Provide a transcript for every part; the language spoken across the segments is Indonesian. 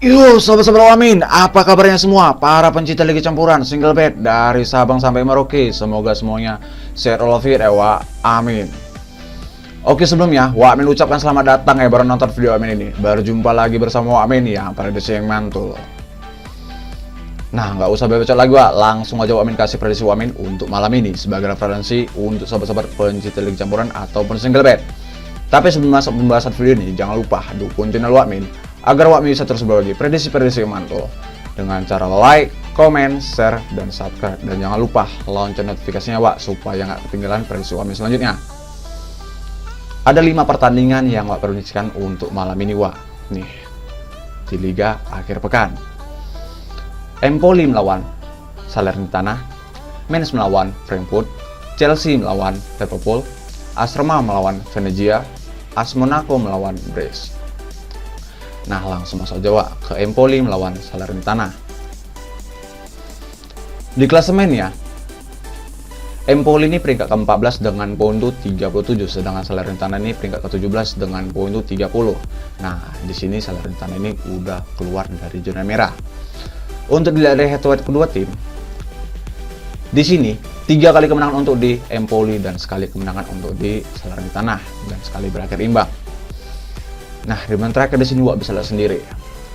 Yo, sobat-sobat Wamin, apa kabarnya semua? Para pencinta Liga Campuran, single bed dari Sabang sampai Merauke, semoga semuanya sehat walafiat ya, Wak. Amin. Oke, sebelumnya, Wamin ucapkan selamat datang ya baru nonton video Wamin ini. Berjumpa lagi bersama Wamin ya, pada desa yang mantul. Nah, nggak usah bacot lagi, Wak. Langsung aja Wamin kasih prediksi Wamin untuk malam ini sebagai referensi untuk sobat-sobat pencinta Liga Campuran ataupun single bed. Tapi sebelum masuk pembahasan video ini, jangan lupa dukung channel Wamin agar Wamin bisa terus berbagi prediksi-prediksi yang mantul dengan cara like, komen, share, dan subscribe. Dan jangan lupa lonceng notifikasinya, Wak, supaya nggak ketinggalan prediksi Wamin selanjutnya. Ada 5 pertandingan yang Wak prediksikan untuk malam ini, Wak. Nih, di Liga akhir pekan. Empoli melawan Salernitana, Mainz melawan Frankfurt, Chelsea melawan Liverpool, AS Roma melawan Venezia, AS Monaco melawan Brest. Nah, langsung masuk aja, Wak, ke Empoli melawan Salernitana. Di klasemen ya, Empoli ini peringkat ke-14 dengan poin 37, sedangkan Salernitana ini peringkat ke-17 dengan poin 30. Nah, di sini Salernitana ini udah keluar dari zona merah. Untuk dilihat dari head to head kedua tim, di sini 3 kali kemenangan untuk di Empoli dan sekali kemenangan untuk di Salernitana dan sekali berakhir imbang. Nah, di menit terakhir di sini Wak bisa lihat sendiri.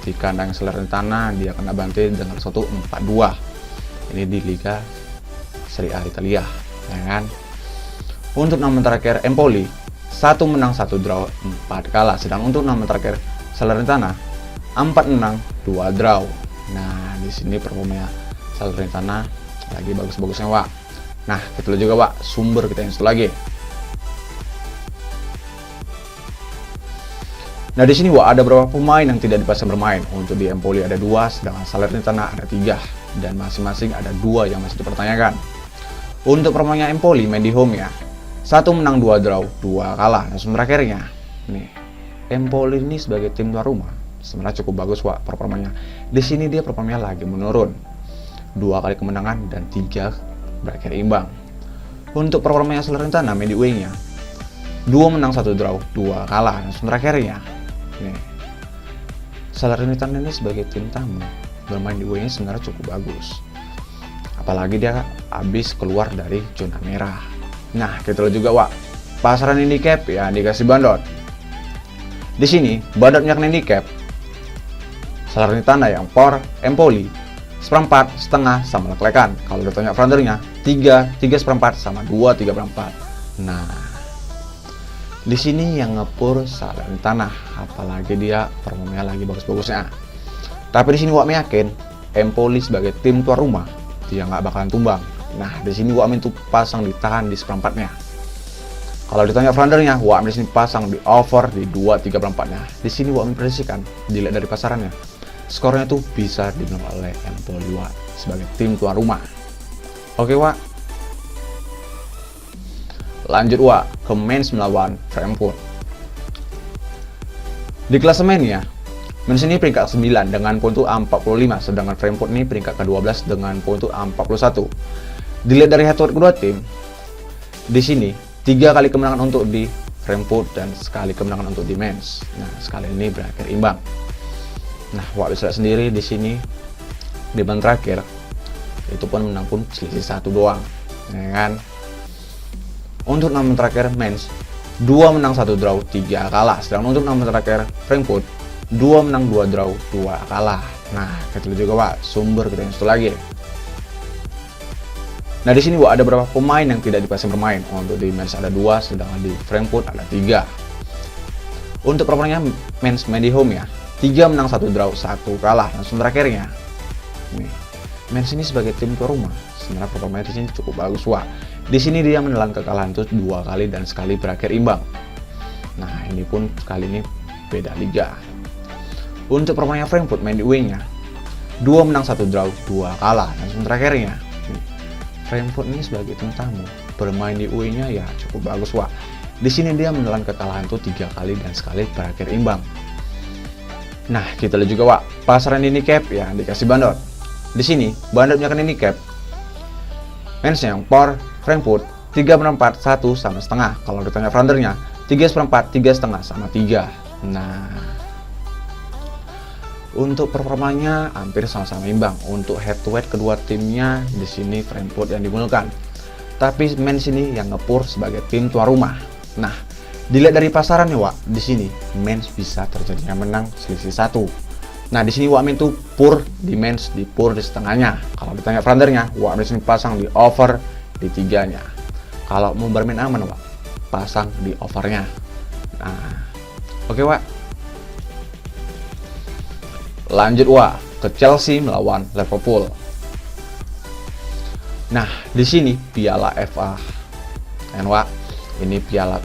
Di kandang Salernitana dia kena bantai dengan 1-4-2. Ini di Liga Serie A Italia, ya kan? Untuk 6 menit terakhir Empoli 1 menang 1 draw 4 kalah. Sedang untuk 6 menit terakhir Salernitana 4 menang 2 draw. Nah, di sini performanya Salernitana lagi bagus-bagusnya, Wak. Nah, kita lihat juga, Wak, sumber kita yang satu lagi. Nah, di sini, Wak, ada beberapa pemain yang tidak dipaksa bermain. Untuk di Empoli ada 2, sedangkan Salernitana ada 3, dan masing-masing ada 2 yang masih dipertanyakan. Untuk performanya Empoli main di home ya, 1 menang 2 draw 2 kalah. Nah, terakhirnya nih, Empoli ini sebagai tim tuan rumah sebenarnya cukup bagus, Wak, performanya. Di sini dia performanya lagi menurun, 2 kali kemenangan dan 3 berakhir imbang. Untuk performanya Salernitana main di away-nya 2 menang 1 draw 2 kalah. Nah, terakhirnya nih, Salernitana ini sebagai tim tamu bermain di away-nya sebenarnya cukup bagus, apalagi dia habis keluar dari zona merah. Nah, kita lihat juga, Wak, pasaran handicap ya dikasih bandot. Di sini bandotnya handicap Salernitana yang por Empoli 1/4 setengah sama lek-lekan. Kalau ditanya fronternya 3/4 sama 2/4. Nah, di sini yang ngepur Salernitana, apalagi dia performanya lagi bagus-bagusnya. Tapi di sini Wak yakin Empoli sebagai tim tuan rumah dia nggak bakalan tumbang. Nah, di sini Wak tuh pasang ditahan di 1/4-nya. Kalau ditanya fronternya, Wak di sini pasang di over di 2/4-nya. Di sini Wak prediksikan dilihat dari pasarannya, skornya tuh bisa dimenang oleh Empoli, Wak, sebagai tim tuan rumah. Oke, Wak. Lanjut, Wak, ke Mainz melawan Frankfurt. Di klasemen ya, Mainz ini peringkat 9 dengan poin 45, sedangkan Frankfurt ini peringkat ke-12 dengan poin 41. Dilihat dari head to head kedua tim, di sini 3 kali kemenangan untuk di Frankfurt dan sekali kemenangan untuk di Mainz. Nah, sekali ini berakhir imbang. Nah, Wak bisa lihat sendiri di sini di menit terakhir itu pun menang pun selisih 1 doang, ya kan? Untuk 6 menit terakhir Mainz 2 menang 1 draw 3 kalah. Sedangkan untuk 6 menit terakhir Frankfurt 2 menang 2 draw 2 kalah. Nah, kita lihat juga, Wak, sumber kita yang satu lagi. Nah, di sini, Wak, ada beberapa pemain yang tidak dipaksa bermain. Untuk di Mainz ada 2, sedangkan di Frankfurt ada 3. Untuk performanya Mainz main di home ya, 3 menang 1 draw 1 kalah. Langsung terakhirnya nih, Mainz ini sebagai tim tuan rumah sebenarnya performanya di sini cukup bagus, Wak. Di sini dia menelan kekalahan itu 2 kali dan sekali berakhir imbang. Nah, ini pun kali ini beda liga. Untuk performanya Frankfurt main di away-nya 2 menang 1 draw 2 kalah. Langsung terakhirnya nih, Frankfurt ini sebagai tim tamu bermain di away-nya ya cukup bagus, Wak. Di sini dia menelan kekalahan itu 3 kali dan sekali berakhir imbang. Nah, kita lihat juga, Wak, pasaran handicap ya dikasih bandot. Di sini bandotnya kan handicap Mainz yang por Frankfurt 3/4 1 sama setengah. Kalau ditanya fronternya 3/4 3,5 sama 3. Nah, Untuk performanya hampir sama-sama imbang. Untuk head to head kedua timnya di sini Frankfurt yang digunakan. Tapi Mainz ini yang ngepur sebagai tim tuan rumah. Nah, dilihat dari pasaran nih, Wak, di sini Mainz bisa terjadinya menang selisih 1. Nah, di sini Wak Min tuh pur di Mainz, di pur di setengahnya. Kalau ditanya fronternya, Wak Min sini pasang di over di 3-nya. Kalau mau bermain aman, Wak, pasang di overnya. Nah, oke, Wak. Lanjut, Wak, ke Chelsea melawan Liverpool. Nah, di sini piala FA. Dan Wak, ini piala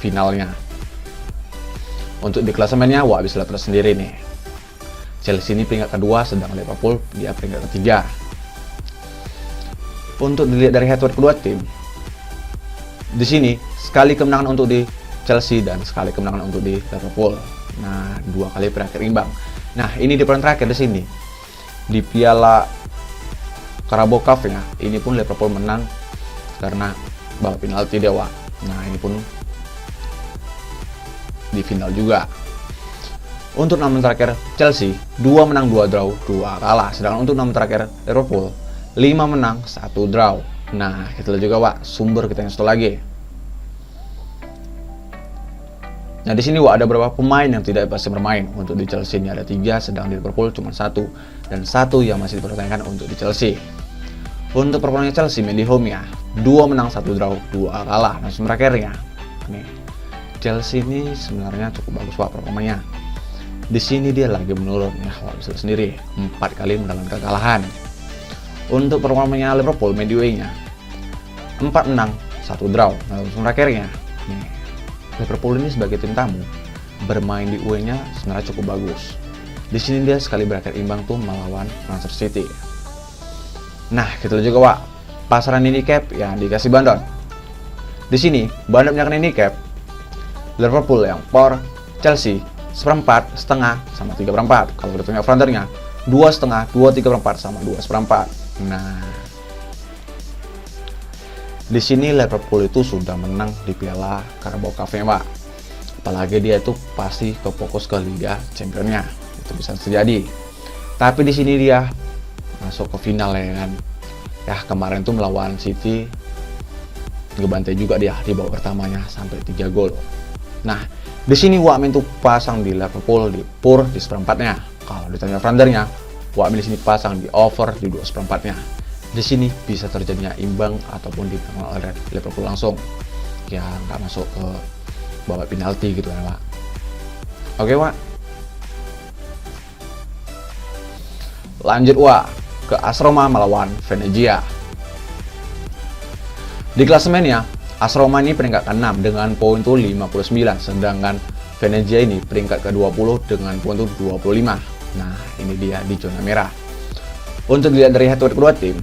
finalnya. Untuk di klasemennya, Wak bisa lihat sendiri nih. Chelsea ini peringkat kedua, sedang Liverpool dia peringkat ketiga. Untuk dilihat dari head to head kedua tim, di sini sekali kemenangan untuk di Chelsea dan sekali kemenangan untuk di Liverpool. Nah, 2 kali berakhir imbang. Nah, ini di peran terakhir di sini di piala Carabao Cup ya. Ini pun Liverpool menang karena babak penalti dewa. Nah, ini pun di final juga. Untuk 6 terakhir Chelsea, 2 menang 2 draw 2 kalah. Sedangkan untuk 6 terakhir Liverpool, 5 menang 1 draw. Nah, kita lihat juga, Wak, sumber kita yang satu lagi. Nah, di sini, Wak, ada beberapa pemain yang tidak pasti bermain. Untuk di Chelsea ini ada 3, sedang di Liverpool cuma 1 dan 1 yang masih dipertanyakan untuk di Chelsea. Untuk performanya Chelsea main di home ya, 2 menang 1 draw 2 kalah. Nah, terakhirnya nih, Chelsea ini sebenarnya cukup bagus, Wak, performanya. Di sini dia lagi menurun ya, Wak bisa lihat sendiri, 4 kali mengalami kekalahan. Untuk performanya Liverpool main di away-nya, 4 menang 1 draw. Nah, terakhirnya nih, Liverpool ini sebagai tim tamu bermain di away-nya sebenarnya cukup bagus. Di sini dia sekali berakhir imbang tuh melawan Manchester City. Nah, kita lihat juga, Wak, pasaran handicap yang dikasih Bandon. Di sini Bandon menyarankan handicap Liverpool yang por Chelsea 1/4, setengah sama 3/4. Kalau kita tengok fronternya 2,5, 2,3/4 sama 2,4. Nah, di sini Liverpool itu sudah menang di piala Carabao Cup, Pak. Apalagi dia itu pasti fokus ke Liga Championnya. Itu bisa terjadi. Tapi di sini dia masuk ke final ya kan. Ya, kemarin tuh melawan City ngebantai juga dia di babak pertamanya sampai 3 gol. Nah, di sini Wak Min tuh pasang di Liverpool di pur di 1/4-nya. Kalau ditanya fronternya, Wak Min di sini pasang di over di 2/4-nya. Di sini bisa terjadinya imbang ataupun dipengaruhi oleh Liverpool langsung, ya nggak masuk ke babak penalti gitu ya, Pak. Oke, Wak. Lanjut, Wak, ke AS Roma melawan Venezia. Di klasemennya, AS Roma ini peringkat ke-6 dengan poin tuh 59, sedangkan Venezia ini peringkat ke-20 dengan poin tuh 25. Nah, ini dia di zona merah. Untuk dilihat dari head to head kedua tim,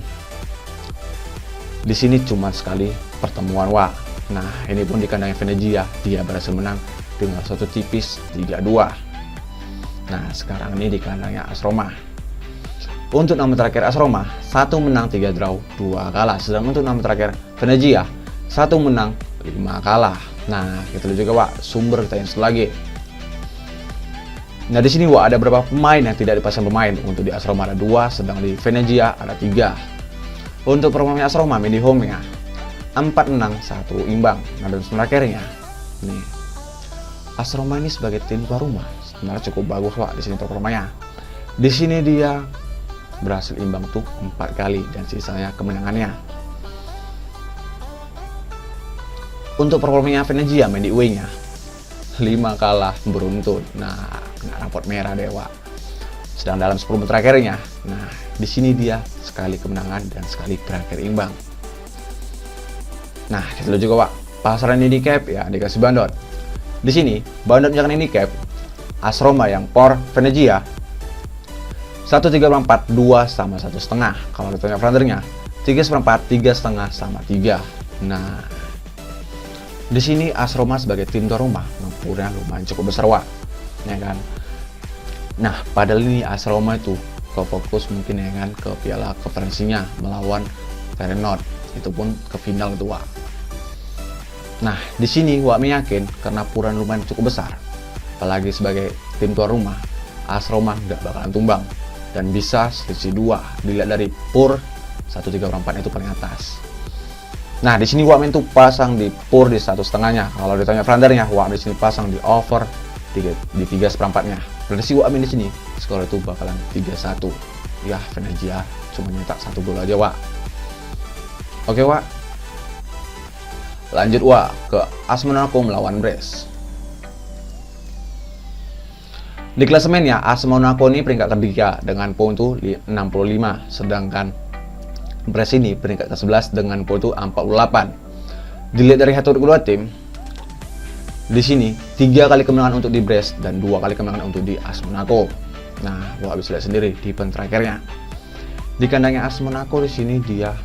di sini cuma sekali pertemuan, Wak. Nah, ini pun di kandangnya Venezia, dia berhasil menang dengan satu tipis 3-2. Nah, sekarang ini di kandangnya AS Roma. Untuk 6 terakhir AS Roma, 1 menang 3 draw 2 kalah. Sedangkan untuk 6 terakhir Venezia, 1 menang 5 kalah. Nah, kita lihat juga, Wak, sumber kita yang satu lagi. Nah, di sini, Wak, ada beberapa pemain yang tidak dipasang pemain. Untuk di AS Roma ada 2, sedang di Venezia ada 3. Untuk performanya AS Roma main di home-nya, 4 menang 1 imbang. Nah, dan terakhirnya nih, AS Roma ini sebagai tim tuan rumah sebenarnya cukup bagus, Wak, di sini performanya. Di sini dia berhasil imbang tuh 4 kali dan sisanya kemenangannya. Untuk performanya Venezia main di away-nya, 5 kalah beruntun. Nah, kena rapot merah dewa. Sedang dalam 10 terakhirnya, nah di sini dia sekali kemenangan dan sekali berakhir imbang. Nah, kita lihat juga, Wak, pasaran handicap ya dikasih Bandon. Di sini Bandon menjaga handicap AS Roma yang por Venezia 1,3/4, 2 sama 1,5. Kalau ditanya fronternya 3,4, 3,5 sama 3. Nah, di sini AS Roma sebagai tim tuan rumah ngepurnya lumayan cukup besar, Wak, ya kan. Nah, padahal ini AS Roma itu ke fokus mungkin ya kan ke piala konferensinya melawan Feyenoord, itu pun ke final itu, Wak. Nah, di sini Wak yakin karena puran lumayan cukup besar, apalagi sebagai tim tuan rumah, Asroma nggak bakalan tumbang dan bisa selisih 2 dilihat dari pur 1,3/4 itu paling atas. Nah di sini Wamin tuh pasang di pur di 1,5-nya. Kalau ditanya flandernya, Wamin di sini pasang di over di 3/4-nya. Prediksi Wamin di sini skor itu bakalan 3-1. Ya Venezia cuma nyetak 1 gol aja Wak. Oke Wak, lanjut Wak ke AS Monaco melawan Brest. Di klasemennya AS Monaco ini peringkat ketiga dengan poin tuh 65, sedangkan Brest ini peringkat ke-11 dengan poin tuh 48. Dilihat dari head to kedua tim, di sini 3 kali kemenangan untuk di Brest dan 2 kali kemenangan untuk di AS Monaco. Nah, Wak bisa lihat sendiri di pen terakhirnya. Di kandangnya AS Monaco di sini dia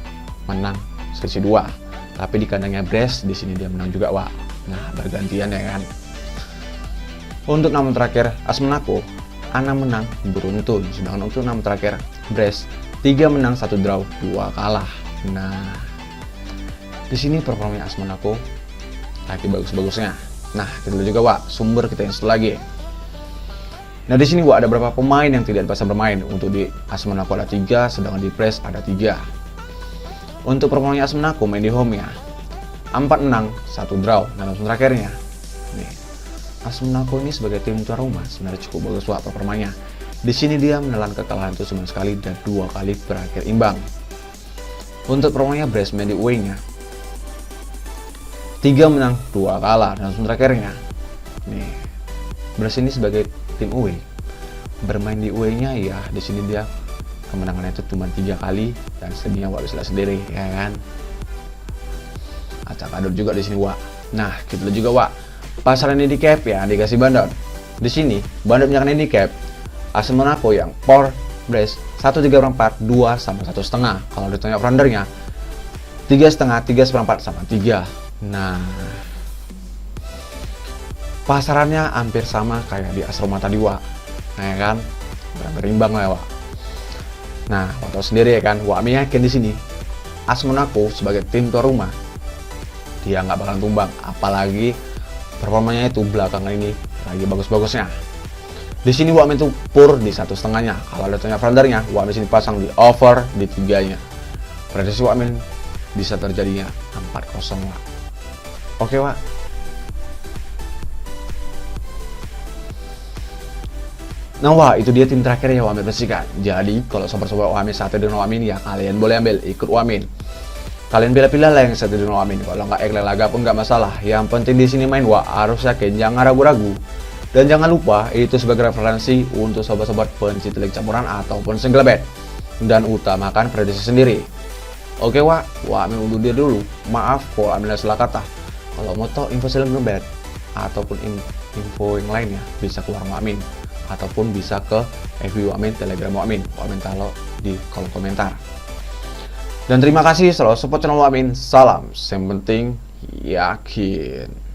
menang selisih 2, tapi di kandangnya Brest di sini dia menang juga Wak. Nah, bergantian ya kan. Untuk nama terakhir AS Monaco 6 menang beruntun, sedangkan untuk nama terakhir Brest 3 menang 1 draw 2 kalah. Nah di sini performanya AS Monaco lagi bagus-bagusnya. Nah kita lihat juga Wak sumber kita yang satu lagi. Nah di sini Wak ada beberapa pemain yang tidak bisa bermain. Untuk di AS Monaco ada 3, sedangkan di Brest ada 3. Untuk performanya AS Monaco main di home ya 4 menang 1 draw dalam terakhirnya. Nih AS Monaco ini sebagai tim tuan rumah sebenarnya cukup bagus Wak performanya. Di sini dia menelan kekalahan itu cuma sekali dan 2 kali berakhir imbang. Untuk performanya Brest main di away-nya 3 menang 2 kalah dalam terakhirnya. Nih Brest ini sebagai tim away bermain di away-nya ya di sini dia kemenangannya itu cuma 3 kali dan sedihnya Wak bisa sendiri ya kan. Acak adut juga di sini Wak. Nah kita lihat juga Wak pasaran handicap ya dikasih bandot. Di sini bandot yang handicap AS Monaco yang por Brest 1,3/4 2 sama 1,5. Kalau ditanya frondernya 3,5 3/4 sama 3. Nah pasarannya hampir sama kayak di AS Roma tadi Wak. Nah ya kan berimbang lah Wak. Nah Wak tahu sendiri ya kan, Wak yakin di sini AS Monaco sebagai tim tuan rumah dia nggak bakalan tumbang, apalagi performanya itu belakangan ini lagi bagus-bagusnya. Di sini Wak itu pur di 1,5-nya. Kalau ada tanya frondernya, Wak di sini pasang di over di 3-nya. Prediksi Wak bisa terjadinya 4-0 Wak. Oke Wak. Nah Wak, itu dia tim terakhir ya Wak prediksikan. Jadi kalau sobat-sobat Wak satu dengan Wak ya kalian boleh ambil ikut Wak. Kalian pilih-pilih lah yang satu dengan Wak. Kalau nggak ekle laga pun nggak masalah. Yang penting di sini main Wak harus yakin, jangan ragu-ragu. Dan jangan lupa itu sebagai referensi untuk sobat-sobat pencinta leg campuran ataupun single bet. Dan utamakan prediksi sendiri. Oke Wak, Wak undur diri dulu. Maaf kalau ambil salah kata. Kalau mau tahu info single bet ataupun info yang lainnya bisa ke warung Wak ataupun bisa ke FB Wak Telegram Wak taruh di kolom komentar. Dan terima kasih selalu support channel Wak. Salam, yang penting yakin.